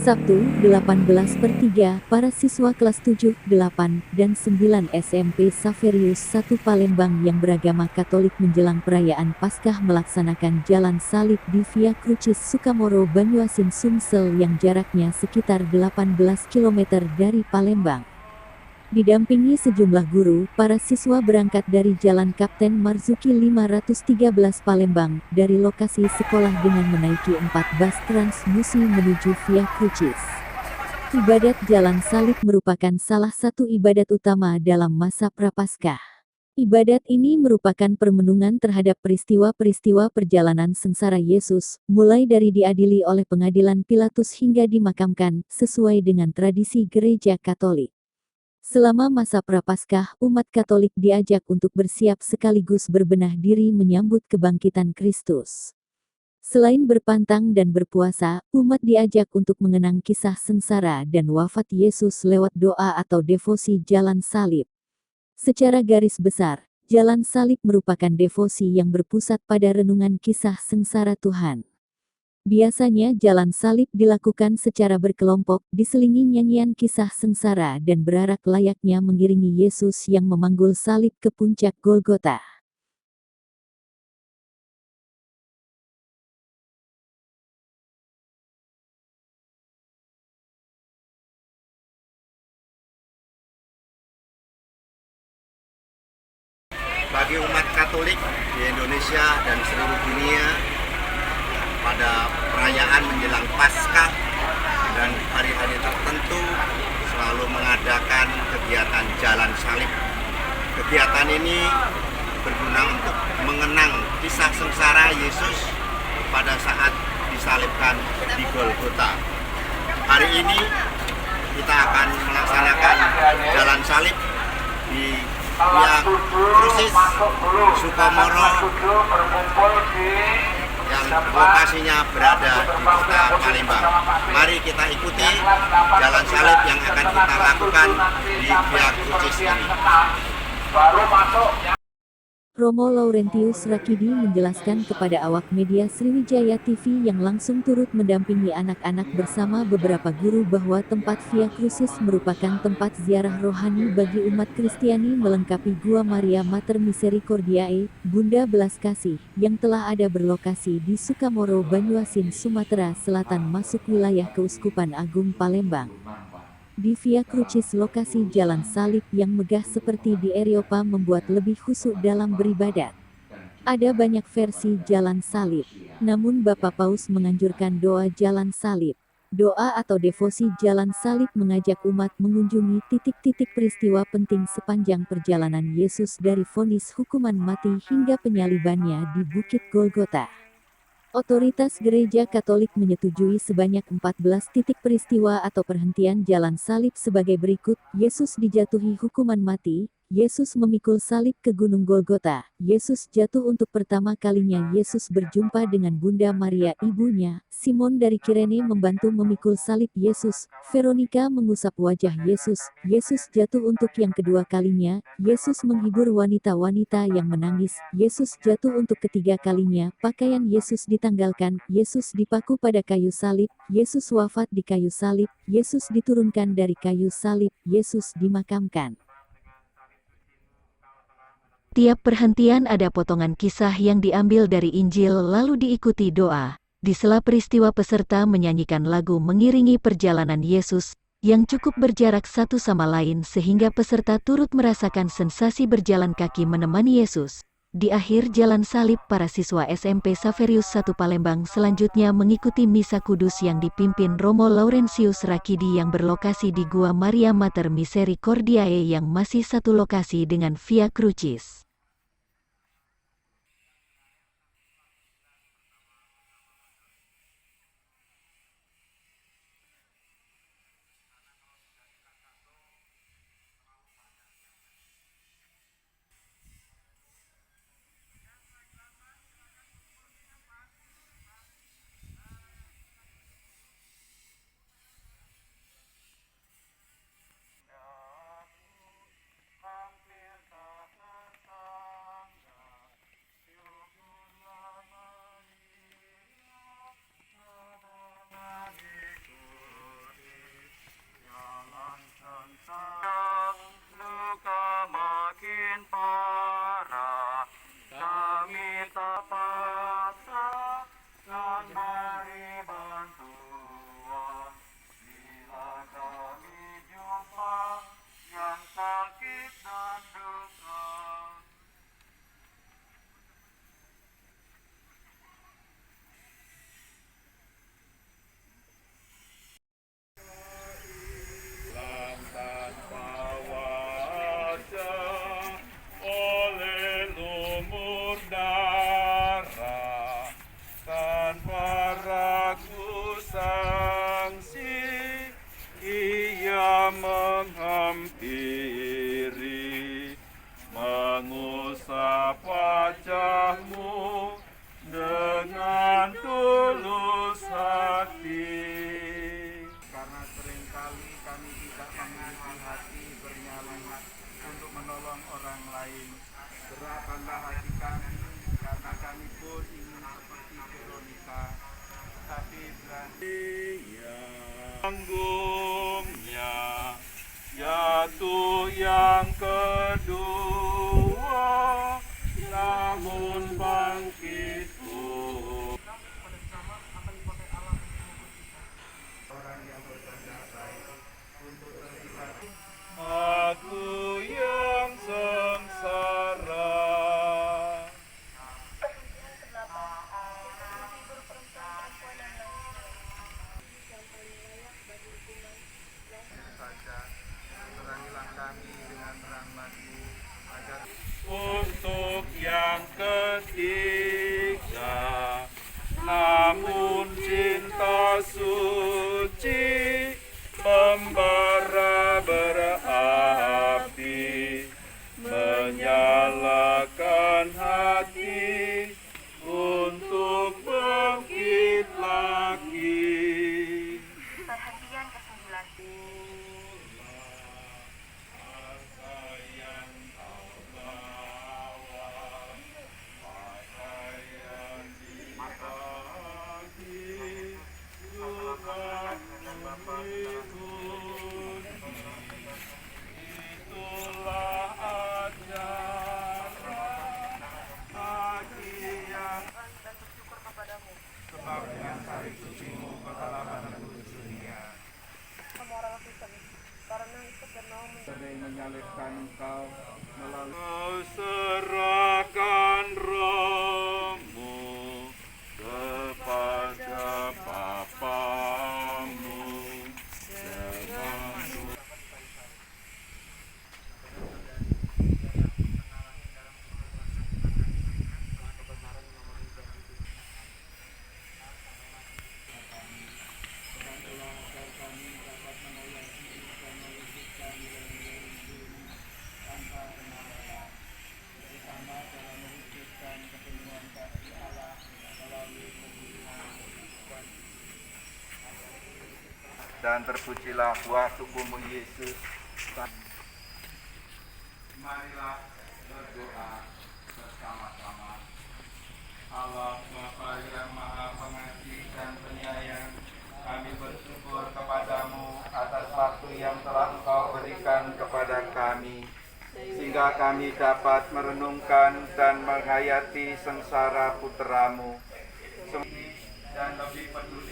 Sabtu, 18/3, para siswa kelas 7, 8, dan 9 SMP Xaverius 1 Palembang yang beragama Katolik menjelang perayaan Paskah melaksanakan jalan salib di Via Crucis Sukamoro Banyuasin Sumsel yang jaraknya sekitar 18 km dari Palembang. Didampingi sejumlah guru, para siswa berangkat dari Jalan Kapten Marzuki 513 Palembang, dari lokasi sekolah dengan menaiki 4 bus Transmusi menuju Via Crucis. Ibadat jalan salib merupakan salah satu ibadat utama dalam masa Prapaskah. Ibadat ini merupakan permenungan terhadap peristiwa-peristiwa perjalanan sengsara Yesus, mulai dari diadili oleh pengadilan Pilatus hingga dimakamkan, sesuai dengan tradisi Gereja Katolik. Selama masa Prapaskah, umat Katolik diajak untuk bersiap sekaligus berbenah diri menyambut kebangkitan Kristus. Selain berpantang dan berpuasa, umat diajak untuk mengenang kisah sengsara dan wafat Yesus lewat doa atau devosi jalan salib. Secara garis besar, jalan salib merupakan devosi yang berpusat pada renungan kisah sengsara Tuhan. Biasanya jalan salib dilakukan secara berkelompok, diselingi nyanyian kisah sengsara dan berarak layaknya mengiringi Yesus yang memanggul salib ke puncak Golgota. Bagi umat Katolik di Indonesia dan seluruh dunia, pada perayaan menjelang Paskah dan hari-hari tertentu selalu mengadakan kegiatan jalan salib. Kegiatan ini berguna untuk mengenang kisah sengsara Yesus pada saat disalibkan di Golgota. Hari ini kita akan melaksanakan jalan salib di Via Crucis Sukamoro yang lokasinya berada di kota Palembang. Mari kita ikuti jalan salib yang akan kita lakukan di Via Crucis ini. Romo Laurentius Rakidi menjelaskan kepada awak media Sriwijaya TV yang langsung turut mendampingi anak-anak bersama beberapa guru bahwa tempat Via Crucis merupakan tempat ziarah rohani bagi umat Kristiani melengkapi Gua Maria Mater Misericordiae, Bunda Belas Kasih, yang telah ada berlokasi di Sukamoro Banyuasin Sumatera Selatan masuk wilayah Keuskupan Agung Palembang. Di Via Crucis lokasi jalan salib yang megah seperti di Eropa membuat lebih khusyuk dalam beribadat. Ada banyak versi jalan salib, namun Bapak Paus menganjurkan doa jalan salib. Doa atau devosi jalan salib mengajak umat mengunjungi titik-titik peristiwa penting sepanjang perjalanan Yesus dari vonis hukuman mati hingga penyalibannya di Bukit Golgota. Otoritas Gereja Katolik menyetujui sebanyak 14 titik peristiwa atau perhentian jalan salib sebagai berikut: Yesus dijatuhi hukuman mati, Yesus memikul salib ke Gunung Golgota, Yesus jatuh untuk pertama kalinya, Yesus berjumpa dengan Bunda Maria ibunya, Simon dari Kirene membantu memikul salib Yesus, Veronika mengusap wajah Yesus, Yesus jatuh untuk yang kedua kalinya, Yesus menghibur wanita-wanita yang menangis, Yesus jatuh untuk ketiga kalinya, pakaian Yesus ditanggalkan, Yesus dipaku pada kayu salib, Yesus wafat di kayu salib, Yesus diturunkan dari kayu salib, Yesus dimakamkan. Tiap perhentian ada potongan kisah yang diambil dari Injil lalu diikuti doa. Di sela peristiwa peserta menyanyikan lagu mengiringi perjalanan Yesus, yang cukup berjarak satu sama lain sehingga peserta turut merasakan sensasi berjalan kaki menemani Yesus. Di akhir jalan salib, para siswa SMP Xaverius 1 Palembang selanjutnya mengikuti Misa Kudus yang dipimpin Romo Laurentius Rakidi yang berlokasi di Gua Maria Mater Misericordiae yang masih satu lokasi dengan Via Crucis. untuk menolong orang lain. Gerakkanlah hati kami, karena kami pun ingin seperti Veronica, tapi berarti tanggungnya jatuh yang kedua, namun bangkit orang yang berkehendak baik untuk terlibat. Aku yang sengsara. Saja, terangilah kami dengan rahmat-Mu agar untuk yang ketiga, namun cinta suci membara berapi, menyalakan hati untuk bangkit lagi. Perhentian ke-9. Itulah ajaran bagi yang Dan bersyukur kepadamu. sebab dengan salib sucimu kau telah menebus dunia. Kamu orang Kristen, karena ikut dan mau Sering menyalibkan engkau melalui kau serahkan rohmu kepada Bapamu dengan dan terpujilah buah tubuhmu Yesus. Marilah berdoa bersama-sama. Allah Bapa yang Maha Pengasih dan Penyayang, kami bersyukur kepadamu atas waktu yang telah Engkau berikan kepada kami, sehingga kami dapat merenungkan dan menghayati sengsara putramu dan lebih peduli